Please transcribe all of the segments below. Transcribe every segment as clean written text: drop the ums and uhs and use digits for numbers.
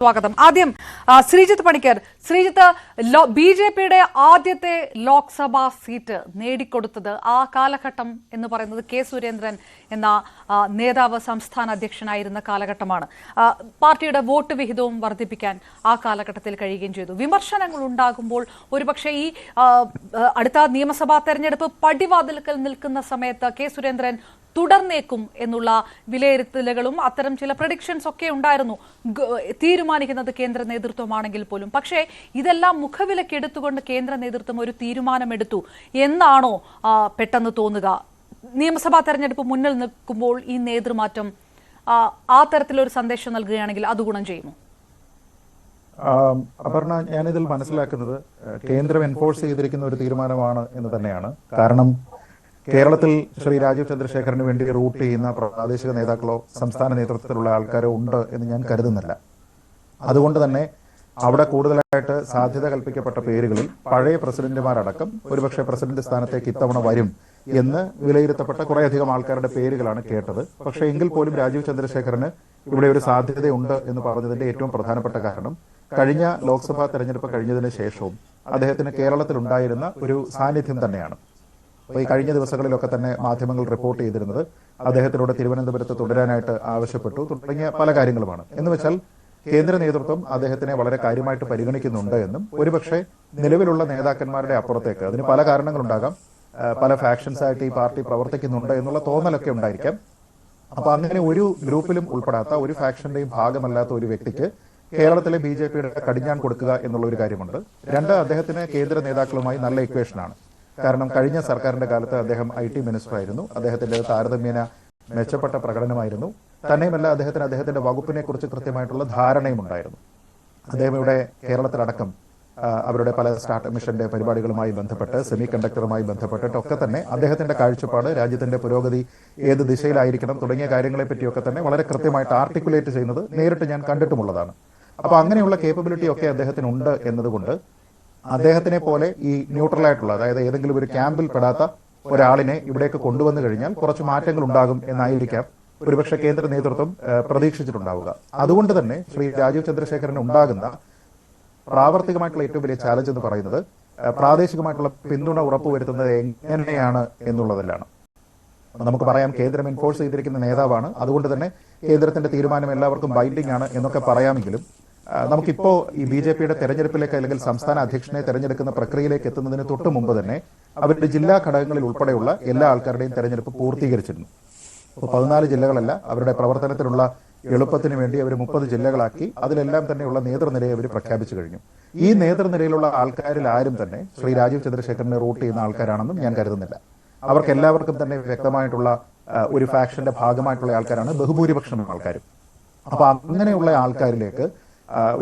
സ്വാഗതം. ആദ്യം ശ്രീജിത്ത് പണിക്കർ. ശ്രീജിത്ത്, ബി.ജെ.പിയുടെ ആദ്യത്തെ ലോക്സഭാ സീറ്റ് നേടിക്കൊടുത്തത് ആ കാലഘട്ടം എന്ന് പറയുന്നത് കെ സുരേന്ദ്രൻ എന്ന നേതാവ് സംസ്ഥാന അധ്യക്ഷനായിരുന്ന കാലഘട്ടമാണ്. പാർട്ടിയുടെ വോട്ട് വിഹിതവും വർദ്ധിപ്പിക്കാൻ ആ കാലഘട്ടത്തിൽ കഴിയുകയും ചെയ്തു. വിമർശനങ്ങൾ ഉണ്ടാകുമ്പോൾ ഒരുപക്ഷെ ഈ അടുത്ത നിയമസഭാ തെരഞ്ഞെടുപ്പ് പടിവാതിൽക്കൽ നിൽക്കുന്ന സമയത്ത് കെ സുരേന്ദ്രൻ തുടർന്നേക്കും എന്നുള്ള വിലയിരുത്തലുകളും അത്തരം ചില പ്രഡിക്ഷൻസ് ഒക്കെ ഉണ്ടായിരുന്നു. തീരുമാനിക്കുന്നത് കേന്ദ്ര നേതൃത്വമാണെങ്കിൽ പോലും. പക്ഷേ ഇതെല്ലാം മുഖവിലക്കെടുത്തുകൊണ്ട് കേന്ദ്ര നേതൃത്വം ഒരു തീരുമാനമെടുത്തു എന്നാണോ പെട്ടെന്ന് തോന്നുക? നിയമസഭാ തെരഞ്ഞെടുപ്പ് മുന്നിൽ നിൽക്കുമ്പോൾ ഈ നേതൃമാറ്റം ആ തരത്തിലൊരു സന്ദേശം നൽകുകയാണെങ്കിൽ അത് ഗുണം ചെയ്യുമോ? അപർണ, ഞാനിതിൽ മനസ്സിലാക്കുന്നത് കേന്ദ്രം എൻഫോഴ്സ് ചെയ്തിരിക്കുന്ന ഒരു തീരുമാനമാണ് എന്ന് തന്നെയാണ്. കാരണം കേരളത്തിൽ ശ്രീ രാജീവ് ചന്ദ്രശേഖറിന് വേണ്ടി റൂട്ട് ചെയ്യുന്ന പ്രാദേശിക നേതാക്കളോ സംസ്ഥാന നേതൃത്വത്തിലുള്ള ആൾക്കാരോ ഉണ്ട് എന്ന് ഞാൻ കരുതുന്നില്ല. അതുകൊണ്ട് തന്നെ അവിടെ കൂടുതലായിട്ട് സാധ്യത കൽപ്പിക്കപ്പെട്ട പേരുകളിൽ പഴയ പ്രസിഡന്റുമാരടക്കം ഒരുപക്ഷെ പ്രസിഡന്റ് സ്ഥാനത്തേക്ക് ഇത്തവണ വരും എന്ന് വിലയിരുത്തപ്പെട്ട കുറേയധികം ആൾക്കാരുടെ പേരുകളാണ് കേട്ടത്. പക്ഷേ എങ്കിൽ പോലും രാജീവ് ചന്ദ്രശേഖറിന് ഇവിടെ ഒരു സാധ്യതയുണ്ട് എന്ന് പറഞ്ഞതിന്റെ ഏറ്റവും പ്രധാനപ്പെട്ട കാരണം കഴിഞ്ഞ ലോക്സഭാ തെരഞ്ഞെടുപ്പ് കഴിഞ്ഞതിന് ശേഷവും അദ്ദേഹത്തിന് കേരളത്തിലുണ്ടായിരുന്ന ഒരു സാന്നിധ്യം തന്നെയാണ്. അപ്പോൾ ഈ കഴിഞ്ഞ ദിവസങ്ങളിലൊക്കെ തന്നെ മാധ്യമങ്ങൾ റിപ്പോർട്ട് ചെയ്തിരുന്നത് അദ്ദേഹത്തിനോട് തിരുവനന്തപുരത്ത് തുടരാനായിട്ട് ആവശ്യപ്പെട്ടു തുടങ്ങിയ പല കാര്യങ്ങളുമാണ്. എന്ന് വെച്ചാൽ കേന്ദ്ര നേതൃത്വം അദ്ദേഹത്തിനെ വളരെ കാര്യമായിട്ട് പരിഗണിക്കുന്നുണ്ട് എന്നും ഒരുപക്ഷെ നിലവിലുള്ള നേതാക്കന്മാരുടെ അപ്പുറത്തേക്ക്, അതിന് പല കാരണങ്ങളുണ്ടാകാം, പല ഫാക്ഷൻസ് ആയിട്ട് ഈ പാർട്ടി പ്രവർത്തിക്കുന്നുണ്ട് എന്നുള്ള തോന്നലൊക്കെ ഉണ്ടായിരിക്കാം. അപ്പൊ അങ്ങനെ ഒരു ഗ്രൂപ്പിലും ഉൾപ്പെടാത്ത, ഒരു ഫാക്ഷന്റെയും ഭാഗമല്ലാത്ത ഒരു വ്യക്തിക്ക് കേരളത്തിലെ ബി.ജെ.പിയുടെ കടിഞ്ഞാൺ കൊടുക്കുക എന്നുള്ള ഒരു കാര്യമുണ്ട്. രണ്ട്, അദ്ദേഹത്തിന് കേന്ദ്ര നേതാക്കളുമായി നല്ല ഇക്വേഷനാണ്. കാരണം കഴിഞ്ഞ സർക്കാരിന്റെ കാലത്ത് അദ്ദേഹം IT മിനിസ്റ്റർ ആയിരുന്നു. അദ്ദേഹത്തിന്റെ താരതമ്യേന മെച്ചപ്പെട്ട പ്രകടനമായിരുന്നു. തന്നെയുമല്ല, അദ്ദേഹത്തിന്റെ വകുപ്പിനെ കുറിച്ച് കൃത്യമായിട്ടുള്ള ധാരണയും ഉണ്ടായിരുന്നു. അദ്ദേഹം ഇവിടെ കേരളത്തിലടക്കം അവരുടെ പല സ്റ്റാർട്ടപ്പ് മിഷന്റെ പരിപാടികളുമായി ബന്ധപ്പെട്ട്, സെമി കണ്ടക്ടറുമായി ബന്ധപ്പെട്ടിട്ടൊക്കെ തന്നെ അദ്ദേഹത്തിന്റെ കാഴ്ചപ്പാട്, രാജ്യത്തിന്റെ പുരോഗതി ഏത് ദിശയിലായിരിക്കണം തുടങ്ങിയ കാര്യങ്ങളെ പറ്റിയൊക്കെ തന്നെ വളരെ കൃത്യമായിട്ട് ആർട്ടിക്കുലേറ്റ് ചെയ്യുന്നത് നേരിട്ട് ഞാൻ കണ്ടിട്ടുമുള്ളതാണ്. അപ്പൊ അങ്ങനെയുള്ള കേപ്പബിലിറ്റി ഒക്കെ അദ്ദേഹത്തിനുണ്ട് എന്നതുകൊണ്ട് അദ്ദേഹത്തിനെ പോലെ ഈ ന്യൂട്രൽ ആയിട്ടുള്ള, അതായത് ഏതെങ്കിലും ഒരു ക്യാമ്പിൽ പെടാത്ത ഒരാളിനെ ഇവിടേക്ക് കൊണ്ടുവന്നു കഴിഞ്ഞാൽ കുറച്ച് മാറ്റങ്ങൾ ഉണ്ടാകും എന്നായിരിക്കാം ഒരുപക്ഷെ കേന്ദ്ര നേതൃത്വം പ്രതീക്ഷിച്ചിട്ടുണ്ടാവുക. അതുകൊണ്ട് തന്നെ ശ്രീ രാജീവ് ചന്ദ്രശേഖരന് ഉണ്ടാകുന്ന പ്രാവർത്തികമായിട്ടുള്ള ഏറ്റവും വലിയ ചാലഞ്ച് എന്ന് പറയുന്നത് പ്രാദേശികമായിട്ടുള്ള പിന്തുണ ഉറപ്പുവരുത്തുന്നത് എങ്ങനെയാണ് എന്നുള്ളതിലാണ്. നമുക്ക് പറയാം, കേന്ദ്രം എൻഫോഴ്സ് ചെയ്തിരിക്കുന്ന നേതാവാണ്, അതുകൊണ്ട് തന്നെ കേന്ദ്രത്തിന്റെ തീരുമാനം എല്ലാവർക്കും ബൈൻഡിംഗ് ആണ് എന്നൊക്കെ പറയാമെങ്കിലും നമുക്കിപ്പോ ഈ ബി.ജെ.പിയുടെ തെരഞ്ഞെടുപ്പിലേക്ക് അല്ലെങ്കിൽ സംസ്ഥാന അധ്യക്ഷനെ തെരഞ്ഞെടുക്കുന്ന പ്രക്രിയയിലേക്ക് എത്തുന്നതിന് തൊട്ട് മുമ്പ് തന്നെ അവരുടെ ജില്ലാ ഘടകങ്ങളിൽ ഉൾപ്പെടെയുള്ള എല്ലാ ആൾക്കാരുടെയും തെരഞ്ഞെടുപ്പ് പൂർത്തീകരിച്ചിരുന്നു. അപ്പോൾ 14 ജില്ലകളല്ല, അവരുടെ പ്രവർത്തനത്തിനുള്ള എളുപ്പത്തിന് വേണ്ടി അവർ 30 ജില്ലകളാക്കി അതിലെല്ലാം തന്നെയുള്ള നേതൃനിരയെ അവർ പ്രഖ്യാപിച്ചു കഴിഞ്ഞു. ഈ നേതൃനിരയിലുള്ള ആൾക്കാരിൽ ആരും തന്നെ ശ്രീ രാജീവ് ചന്ദ്രശേഖരനെ റൂട്ട് ചെയ്യുന്ന ആൾക്കാരാണെന്നും ഞാൻ കരുതുന്നില്ല. അവർക്ക് എല്ലാവർക്കും തന്നെ വ്യക്തമായിട്ടുള്ള ഒരു ഫാക്ഷന്റെ ഭാഗമായിട്ടുള്ള ആൾക്കാരാണ് ബഹുഭൂരിപക്ഷം ആൾക്കാരും. അപ്പൊ അങ്ങനെയുള്ള ആൾക്കാരിലേക്ക്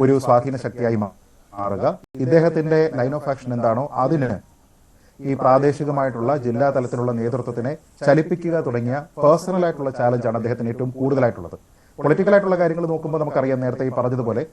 ഒരു സ്വാധീന ശക്തിയായി മാറുക, ഇദ്ദേഹത്തിന്റെ ലൈൻ ഓഫ് ആക്ഷൻ എന്താണോ അതിന് ഈ പ്രാദേശികമായിട്ടുള്ള ജില്ലാ തലത്തിലുള്ള നേതൃത്വത്തിനെ ചലിപ്പിക്കുക തുടങ്ങിയ പേഴ്സണൽ ആയിട്ടുള്ള ചാലഞ്ചാണ് അദ്ദേഹത്തിന് ഏറ്റവും കൂടുതലായിട്ടുള്ളത്. പൊളിറ്റിക്കലായിട്ടുള്ള കാര്യങ്ങൾ നോക്കുമ്പോൾ നമുക്കറിയാം, നേരത്തെ ഈ പറഞ്ഞതുപോലെ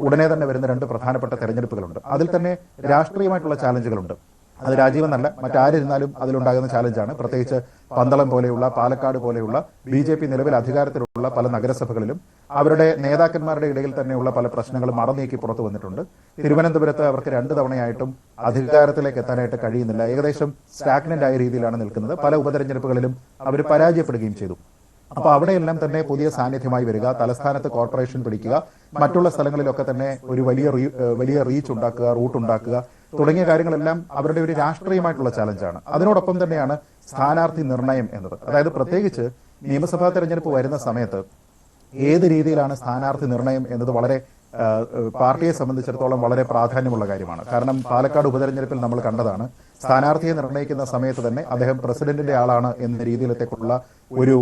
ഉടനെ തന്നെ വരുന്ന 2 പ്രധാനപ്പെട്ട തെരഞ്ഞെടുപ്പുകളുണ്ട്. അതിൽ തന്നെ രാഷ്ട്രീയമായിട്ടുള്ള ചാലഞ്ചുകളുണ്ട്. അത് രാജീവെന്നല്ല, മറ്റാരിരുന്നാലും അതിലുണ്ടാകുന്ന ചാലഞ്ചാണ്. പ്രത്യേകിച്ച് പന്തളം പോലെയുള്ള, പാലക്കാട് പോലെയുള്ള ബി.ജെ.പി നിലവിൽ അധികാരത്തിലുള്ള പല നഗരസഭകളിലും അവരുടെ നേതാക്കന്മാരുടെ ഇടയിൽ തന്നെയുള്ള പല പ്രശ്നങ്ങളും മറന്നീക്കി പുറത്തു വന്നിട്ടുണ്ട്. തിരുവനന്തപുരത്ത് അവർക്ക് 2 തവണയായിട്ടും അധികാരത്തിലേക്ക് എത്താനായിട്ട് കഴിയുന്നില്ല. ഏകദേശം സ്റ്റാഗ്നന്റ് ആയ രീതിയിലാണ് നിൽക്കുന്നത്. പല ഉപതെരഞ്ഞെടുപ്പുകളിലും അവർ പരാജയപ്പെടുകയും ചെയ്തു. അപ്പൊ അവിടെയെല്ലാം തന്നെ പുതിയ സാന്നിധ്യമായി വരിക, തലസ്ഥാനത്ത് കോർപ്പറേഷൻ പിടിക്കുക, മറ്റുള്ള സ്ഥലങ്ങളിലൊക്കെ തന്നെ ഒരു വലിയ റീച്ച് ഉണ്ടാക്കുക, റൂട്ട് ഉണ്ടാക്കുക തുടങ്ങിയ കാര്യങ്ങളെല്ലാം അവരുടെ ഒരു രാഷ്ട്രീയമായിട്ടുള്ള ചാലഞ്ചാണ്. അതിനോടൊപ്പം തന്നെയാണ് സ്ഥാനാർത്ഥി നിർണയം എന്നത്. അതായത് പ്രത്യേകിച്ച് നിയമസഭാ തെരഞ്ഞെടുപ്പ് വരുന്ന സമയത്ത് ഏത് രീതിയിലാണ് സ്ഥാനാർത്ഥി നിർണയം എന്നത് വളരെ പാർട്ടിയെ സംബന്ധിച്ചിടത്തോളം വളരെ പ്രാധാന്യമുള്ള കാര്യമാണ്. കാരണം പാലക്കാട് ഉപതെരഞ്ഞെടുപ്പിൽ നമ്മൾ കണ്ടതാണ്, സ്ഥാനാർത്ഥിയെ നിർണ്ണയിക്കുന്ന സമയത്ത് തന്നെ അദ്ദേഹം പ്രസിഡന്റിന്റെ ആളാണ് എന്ന രീതിയിലത്തേക്കുള്ള ഒരു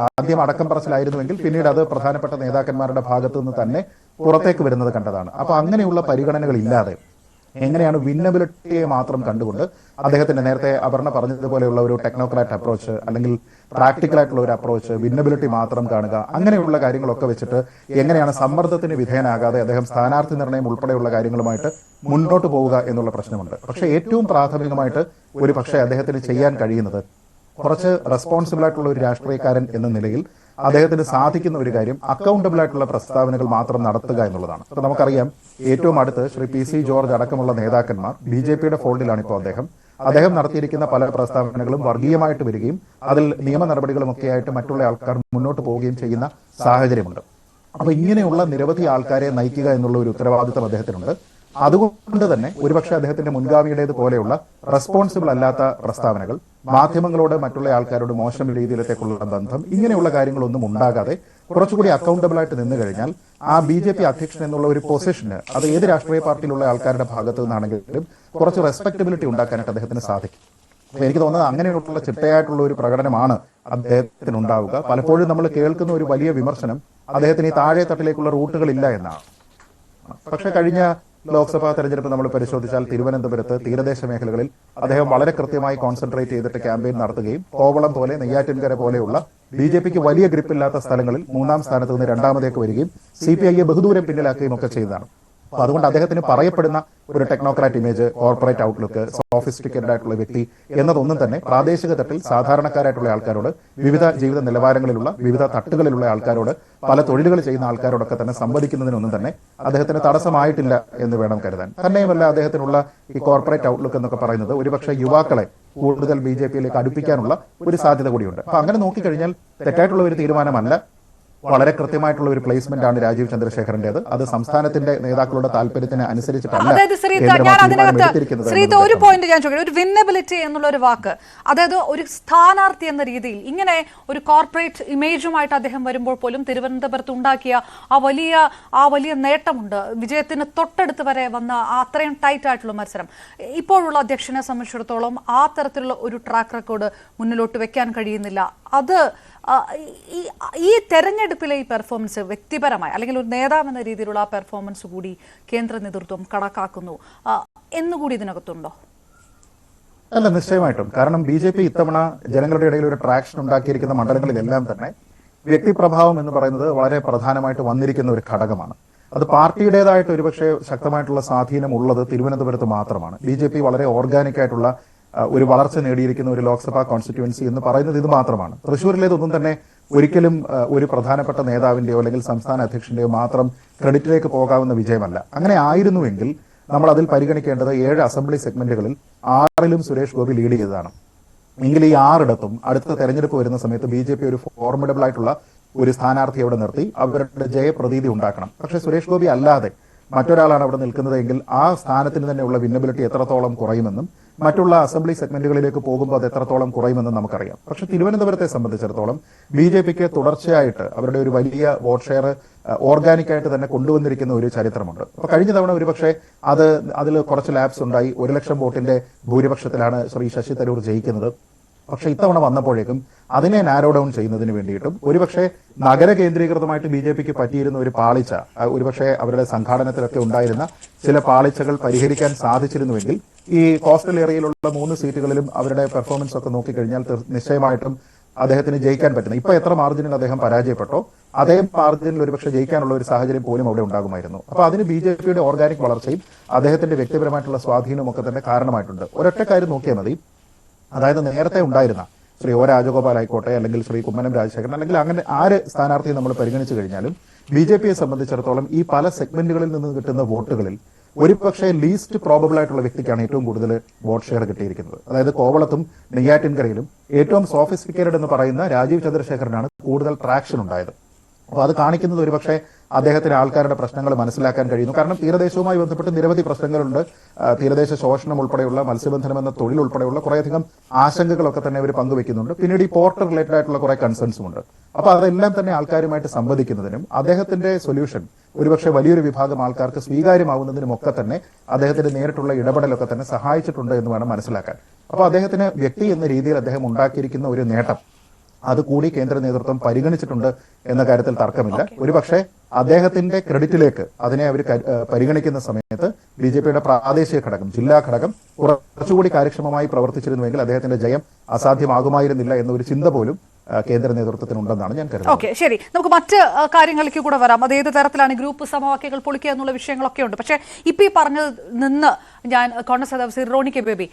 ആദ്യം അടക്കം പറച്ചിലായിരുന്നുവെങ്കിൽ പിന്നീട് അത് പ്രധാനപ്പെട്ട നേതാക്കന്മാരുടെ ഭാഗത്തു നിന്ന് തന്നെ പുറത്തേക്ക് വരുന്നത് കണ്ടതാണ്. അപ്പൊ അങ്ങനെയുള്ള പരിഗണനകൾ ഇല്ലാതെ എങ്ങനെയാണ് വിന്നബിലിറ്റിയെ മാത്രം കണ്ടുകൊണ്ട് അദ്ദേഹത്തിന്റെ, നേരത്തെ അപർണ പറഞ്ഞതുപോലെയുള്ള ഒരു ടെക്നോക്രാറ്റ് അപ്രോച്ച് അല്ലെങ്കിൽ പ്രാക്ടിക്കൽ ആയിട്ടുള്ള ഒരു അപ്രോച്ച്, വിന്നബിലിറ്റി മാത്രം കാണുക, അങ്ങനെയുള്ള കാര്യങ്ങളൊക്കെ വെച്ചിട്ട് എങ്ങനെയാണ് സമ്മർദ്ദത്തിന് വിധേയനാകാതെ അദ്ദേഹം സ്ഥാനാർത്ഥി നിർണയം ഉൾപ്പെടെയുള്ള കാര്യങ്ങളുമായിട്ട് മുന്നോട്ട് പോവുക എന്നുള്ള പ്രശ്നമുണ്ട്. പക്ഷേ ഏറ്റവും പ്രാഥമികമായിട്ട് ഒരു പക്ഷേ അദ്ദേഹത്തിന് ചെയ്യാൻ കഴിയുന്നത് കുറച്ച് റെസ്പോൺസിബിൾ ആയിട്ടുള്ള ഒരു രാഷ്ട്രീയക്കാരൻ എന്ന നിലയിൽ അദ്ദേഹത്തിന് സാധിക്കുന്ന ഒരു കാര്യം അക്കൗണ്ടബിൾ ആയിട്ടുള്ള പ്രസ്താവനകൾ മാത്രം നടത്തുക എന്നുള്ളതാണ്. അപ്പൊ നമുക്കറിയാം, ഏറ്റവും അടുത്ത് ശ്രീ പി സി ജോർജ് അടക്കമുള്ള നേതാക്കന്മാർ BJPയുടെ ഫോൾഡിലാണ് ഇപ്പോൾ അദ്ദേഹം നടത്തിയിരിക്കുന്ന പല പ്രസ്താവനകളും വർഗീയമായിട്ട് വരികയും അതിൽ നിയമ നടപടികളും ഒക്കെ ആയിട്ട് മറ്റുള്ള ആൾക്കാർ മുന്നോട്ട് പോവുകയും ചെയ്യുന്ന സാഹചര്യമുണ്ട്. അപ്പൊ ഇങ്ങനെയുള്ള നിരവധി ആൾക്കാരെ നയിക്കുക എന്നുള്ള ഒരു ഉത്തരവാദിത്തം അദ്ദേഹത്തിനുണ്ട്. അതുകൊണ്ട് തന്നെ ഒരുപക്ഷെ അദ്ദേഹത്തിന്റെ മുൻഗാമിയുടേത് പോലെയുള്ള റെസ്പോൺസിബിൾ അല്ലാത്ത പ്രസ്താവനകൾ, മാധ്യമങ്ങളോട് മറ്റുള്ള ആൾക്കാരോട് മോശം രീതിയിലേക്കുള്ള ബന്ധം, ഇങ്ങനെയുള്ള കാര്യങ്ങളൊന്നും ഉണ്ടാകാതെ കുറച്ചുകൂടി അക്കൗണ്ടബിൾ ആയിട്ട് നിന്നു കഴിഞ്ഞാൽ ആ BJP അധ്യക്ഷൻ എന്നുള്ള ഒരു പൊസിഷന് അത് ഏത് രാഷ്ട്രീയ പാർട്ടിയിലുള്ള ആൾക്കാരുടെ ഭാഗത്തു നിന്നാണെങ്കിലും കുറച്ച് റെസ്പെക്ടബിലിറ്റി ഉണ്ടാക്കാനായിട്ട് അദ്ദേഹത്തിന് സാധിക്കും. അപ്പൊ എനിക്ക് തോന്നുന്നത് അങ്ങനെയുള്ള ചിട്ടയായിട്ടുള്ള ഒരു പ്രകടനമാണ് അദ്ദേഹത്തിന് ഉണ്ടാവുക. പലപ്പോഴും നമ്മൾ കേൾക്കുന്ന ഒരു വലിയ വിമർശനം അദ്ദേഹത്തിന് ഈ താഴെ തട്ടിലേക്കുള്ള റൂട്ടുകൾ ഇല്ല എന്നാണ്. പക്ഷെ കഴിഞ്ഞ ലോക്സഭാ തെരഞ്ഞെടുപ്പ് നമ്മൾ പരിശോധിച്ചാൽ തിരുവനന്തപുരത്ത് തീരദേശ മേഖലകളിൽ അദ്ദേഹം വളരെ കൃത്യമായി കോൺസെൻട്രേറ്റ് ചെയ്തിട്ട് ക്യാമ്പയിൻ നടത്തുകയും കോവളം പോലെ നെയ്യാറ്റിൻകര പോലെയുള്ള BJPക്ക് വലിയ ഗ്രിപ്പില്ലാത്ത സ്ഥലങ്ങളിൽ 3ാം സ്ഥാനത്ത് നിന്ന് 2ാമതേക്ക് വരികയും CPIയെ ബഹുദൂരം പിന്നിലാക്കുകയും ഒക്കെ ചെയ്തതാണ്. അപ്പൊ അതുകൊണ്ട് അദ്ദേഹത്തിന് പറയപ്പെടുന്ന ഒരു technocrat image, corporate outlook, sophisticated ആയിട്ടുള്ള വ്യക്തി എന്നതൊന്നും തന്നെ പ്രാദേശിക തട്ടിൽ സാധാരണക്കാരായിട്ടുള്ള ആൾക്കാരോട്, വിവിധ ജീവിത നിലവാരങ്ങളിലുള്ള വിവിധ തട്ടുകളിലുള്ള ആൾക്കാരോട്, പല തൊഴിലുകൾ ചെയ്യുന്ന ആൾക്കാരോടൊക്കെ തന്നെ സംവദിക്കുന്നതിനൊന്നും തന്നെ അദ്ദേഹത്തിന് തടസ്സമായിട്ടില്ല എന്ന് വേണം കരുതാൻ. തന്നെയുമല്ല, അദ്ദേഹത്തിനുള്ള ഈ കോർപ്പറേറ്റ് ഔട്ട്ലുക്ക് എന്നൊക്കെ പറയുന്നത് ഒരുപക്ഷെ യുവാക്കളെ കൂടുതൽ BJPയിലേക്ക് അടുപ്പിക്കാനുള്ള ഒരു സാധ്യത കൂടിയുണ്ട്. അപ്പൊ അങ്ങനെ നോക്കിക്കഴിഞ്ഞാൽ തെറ്റായിട്ടുള്ള ഒരു തീരുമാനമല്ല, വളരെ കൃത്യമായിട്ടുള്ള ഒരു പ്ലേസ്മെന്റ് ആണ് രാജീവ് ചന്ദ്രശേഖറിന്റേത്. അത് സംസ്ഥാനത്തിന്റെ നേതാക്കളുടെ താല്പര്യത്തിന് അനുസരിച്ചിട്ടല്ല. ഒരു പോയിന്റ് ഞാൻ ചോദിക്കട്ടെ, ഒരു വിന്നബിലിറ്റി എന്നുള്ള ഒരു വാക്ക്, അതായത് ഒരു സ്ഥാനാർത്ഥി എന്ന രീതിയിൽ ഇങ്ങനെ ഒരു കോർപ്പറേറ്റ് ഇമേജുമായിട്ട് അദ്ദേഹം വരുമ്പോൾ പോലും തിരുവനന്തപുരത്ത് ഉണ്ടാക്കിയ ആ വലിയ നേട്ടമുണ്ട്. വിജയത്തിന് തൊട്ടടുത്ത് വരെ വന്ന അത്രയും ടൈറ്റ് ആയിട്ടുള്ള മത്സരം ഇപ്പോഴുള്ള അധ്യക്ഷനെ സംബന്ധിച്ചിടത്തോളം ആ തരത്തിലുള്ള ഒരു ട്രാക്ക് റെക്കോർഡ് മുന്നിലോട്ട് വെക്കാൻ കഴിയുന്നില്ല. അത് ഈ തെരഞ്ഞെടുപ്പിലെ ഈ പെർഫോമൻസ് വ്യക്തിപരമായി അല്ലെങ്കിൽ ഒരു നേതാവ് എന്ന രീതിയിലുള്ള ആ പെർഫോമൻസ് കൂടി കേന്ദ്ര നേതൃത്വം കണക്കാക്കുന്നു എന്നുകൂടി ഇതിനകത്തുണ്ടോ? അല്ല, നിശ്ചയമായിട്ടും. കാരണം BJP ഇത്തവണ ജനങ്ങളുടെ ഇടയിൽ ഒരു ട്രാക്ഷൻ ഉണ്ടാക്കിയിരിക്കുന്ന മണ്ഡലങ്ങളിലെല്ലാം തന്നെ വ്യക്തിപ്രഭാവം എന്ന് പറയുന്നത് വളരെ പ്രധാനമായിട്ട് വന്നിരിക്കുന്ന ഒരു ഘടകമാണ്. അത് പാർട്ടിയുടേതായിട്ട് ഒരുപക്ഷെ ശക്തമായിട്ടുള്ള സ്വാധീനം ഉള്ളത് തിരുവനന്തപുരത്ത് മാത്രമാണ്. BJP വളരെ ഓർഗാനിക് ആയിട്ടുള്ള ഒരു വളർച്ച നേടിയിരിക്കുന്ന ഒരു ലോക്സഭാ കോൺസ്റ്റിറ്റ്യുവൻസി എന്ന് പറയുന്നത് ഇത് മാത്രമാണ്. തൃശ്ശൂരിലേതൊന്നും തന്നെ ഒരിക്കലും ഒരു പ്രധാനപ്പെട്ട നേതാവിന്റെയോ അല്ലെങ്കിൽ സംസ്ഥാന അധ്യക്ഷന്റെയോ മാത്രം ക്രെഡിറ്റിലേക്ക് പോകാവുന്ന വിജയമല്ല. അങ്ങനെ ആയിരുന്നുവെങ്കിൽ നമ്മൾ അതിൽ പരിഗണിക്കേണ്ടത് 7 അസംബ്ലി സെഗ്മെന്റുകളിൽ 6ലും സുരേഷ് ഗോപി ലീഡ് ചെയ്തതാണ്. എങ്കിൽ ഈ 6ഇടത്തും അടുത്ത തെരഞ്ഞെടുപ്പ് വരുന്ന സമയത്ത് BJP ഒരു ഫോർമിഡബിൾ ആയിട്ടുള്ള ഒരു സ്ഥാനാർത്ഥി അവിടെ നിർത്തി അവരുടെ ജയപ്രതീതി ഉണ്ടാക്കണം. പക്ഷെ സുരേഷ് ഗോപി അല്ലാതെ മറ്റൊരാളാണ് അവിടെ നിൽക്കുന്നതെങ്കിൽ ആ സ്ഥാനത്തിന് തന്നെയുള്ള വിന്നബിലിറ്റി എത്രത്തോളം കുറയുമെന്നും മറ്റുള്ള അസംബ്ലി സെഗ്മെന്റുകളിലേക്ക് പോകുമ്പോൾ അത് എത്രത്തോളം കുറയുമെന്നും നമുക്കറിയാം. പക്ഷെ തിരുവനന്തപുരത്തെ സംബന്ധിച്ചിടത്തോളം BJPക്ക് തുടർച്ചയായിട്ട് അവരുടെ ഒരു വലിയ വോട്ട് ഷെയർ ഓർഗാനിക് ആയിട്ട് തന്നെ കൊണ്ടുവന്നിരിക്കുന്ന ഒരു ചരിത്രമുണ്ട്. അപ്പൊ കഴിഞ്ഞ തവണ ഒരുപക്ഷെ അതിൽ കുറച്ച് ലാപ്സ് ഉണ്ടായി. 1 ലക്ഷം വോട്ടിന്റെ ഭൂരിപക്ഷത്തിലാണ് ശ്രീ ശശി തരൂർ ജയിക്കുന്നത്. പക്ഷെ ഇത്തവണ വന്നപ്പോഴേക്കും അതിനെ നാരോ ഡൗൺ ചെയ്യുന്നതിന് വേണ്ടിയിട്ടും ഒരുപക്ഷെ നഗര കേന്ദ്രീകൃതമായിട്ട് BJPക്ക് പറ്റിയിരുന്ന ഒരു പാളിച്ച, ഒരുപക്ഷെ അവരുടെ സംഘാടനത്തിലൊക്കെ ഉണ്ടായിരുന്ന ചില പാളിച്ചകൾ പരിഹരിക്കാൻ സാധിച്ചിരുന്നുവെങ്കിൽ ഈ കോസ്റ്റൽ ഏരിയയിലുള്ള 3 സീറ്റുകളിലും അവരുടെ പെർഫോമൻസ് ഒക്കെ നോക്കിക്കഴിഞ്ഞാൽ നിശ്ചയമായിട്ടും അദ്ദേഹത്തിന് ജയിക്കാൻ പറ്റുന്നത്. ഇപ്പൊ എത്ര മാർജിനിൽ അദ്ദേഹം പരാജയപ്പെട്ടോ അതേ മാർജിനിൽ ഒരുപക്ഷെ ജയിക്കാനുള്ള ഒരു സാഹചര്യം പോലും അവിടെ ഉണ്ടാകുമായിരുന്നു. അപ്പൊ അതിന് BJPയുടെ ഓർഗാനിക് വളർച്ചയും അദ്ദേഹത്തിന്റെ വ്യക്തിപരമായിട്ടുള്ള സ്വാധീനവും ഒക്കെ തന്നെ കാരണമായിട്ടുണ്ട്. ഒരൊറ്റ കാര്യം നോക്കിയാൽ മതി, അതായത് നേരത്തെ ഉണ്ടായിരുന്ന ശ്രീ O രാജഗോപാൽ ആയിക്കോട്ടെ അല്ലെങ്കിൽ ശ്രീ കുമ്മനം രാജശേഖരൻ അല്ലെങ്കിൽ അങ്ങനെ ആര് സ്ഥാനാർത്ഥിയെ നമ്മൾ പരിഗണിച്ചു കഴിഞ്ഞാലും BJPയെ സംബന്ധിച്ചിടത്തോളം ഈ പല സെഗ്മെന്റുകളിൽ നിന്ന് കിട്ടുന്ന വോട്ടുകളിൽ ഒരുപക്ഷെ ലീസ്റ്റ് പ്രോബബിൾ ആയിട്ടുള്ള വ്യക്തിക്കാണ് ഏറ്റവും കൂടുതൽ വോട്ട് ഷെയർ കിട്ടിയിരിക്കുന്നത്. അതായത് കോവളത്തും നെയ്യാറ്റിൻകരയിലും ഏറ്റവും സോഫിസ്റ്റിക്കേറ്റഡ് എന്ന് പറയുന്ന രാജീവ് ചന്ദ്രശേഖരനാണ് കൂടുതൽ ട്രാക്ഷൻ ഉണ്ടായത്. അപ്പോൾ അത് കാണിക്കുന്നത് ഒരുപക്ഷെ അദ്ദേഹത്തിന് ആൾക്കാരുടെ പ്രശ്നങ്ങൾ മനസ്സിലാക്കാൻ കഴിയുന്നു. കാരണം തീരദേശവുമായി ബന്ധപ്പെട്ട് നിരവധി പ്രശ്നങ്ങളുണ്ട്. തീരദേശ ശോഷണം ഉൾപ്പെടെയുള്ള മത്സ്യബന്ധനം എന്ന തൊഴിൽ ഉൾപ്പെടെയുള്ള കുറേയധികം ആശങ്കകളൊക്കെ തന്നെ അവർ പങ്കുവെക്കുന്നുണ്ട്. പിന്നീട് ഈ പോർട്ട് റിലേറ്റഡ് ആയിട്ടുള്ള കുറെ കൺസേൺസും ഉണ്ട്. അപ്പൊ അതെല്ലാം തന്നെ ആൾക്കാരുമായിട്ട് സംവദിക്കുന്നതിനും അദ്ദേഹത്തിന്റെ സൊല്യൂഷൻ ഒരുപക്ഷെ വലിയൊരു വിഭാഗം ആൾക്കാർക്ക് സ്വീകാര്യമാവുന്നതിനും ഒക്കെ തന്നെ അദ്ദേഹത്തിന്റെ നേരിട്ടുള്ള ഇടപെടലൊക്കെ തന്നെ സഹായിച്ചിട്ടുണ്ട് എന്ന് വേണം മനസ്സിലാക്കാൻ. അപ്പൊ അദ്ദേഹത്തിന് വ്യക്തി എന്ന രീതിയിൽ അദ്ദേഹം ഉണ്ടാക്കിയിരിക്കുന്ന ഒരു നേട്ടം അത് കൂടി കേന്ദ്ര നേതൃത്വം പരിഗണിച്ചിട്ടുണ്ട് എന്ന കാര്യത്തിൽ തർക്കമില്ല. ഒരുപക്ഷെ അദ്ദേഹത്തിന്റെ ക്രെഡിറ്റിലേക്ക് അതിനെ അവർ പരിഗണിക്കുന്ന സമയത്ത് BJPയുടെ പ്രാദേശിക ഘടകം, ജില്ലാ ഘടകം കുറച്ചുകൂടി കാര്യക്ഷമമായി പ്രവർത്തിച്ചിരുന്നുവെങ്കിൽ അദ്ദേഹത്തിന്റെ ജയം അസാധ്യമാകുമായിരുന്നില്ല എന്നൊരു ചിന്ത പോലും കേന്ദ്ര നേതൃത്വത്തിനുണ്ടെന്നാണ് ഞാൻ കരുതുന്നത്. ഓക്കെ, ശരി, നമുക്ക് മറ്റ് കാര്യങ്ങളിലേക്ക് കൂടെ വരാം. അത് ഏത് തരത്തിലാണ് ഗ്രൂപ്പ് സമവാക്യങ്ങൾ പൊളിക്കുക എന്നുള്ള വിഷയങ്ങളൊക്കെ ഉണ്ട്. പക്ഷേ ഇപ്പൊ ഈ പറഞ്ഞത് നിന്ന് ഞാൻ കോൺഗ്രസ് നേതാവ് ശ്രീ റോണി കെ ബേബി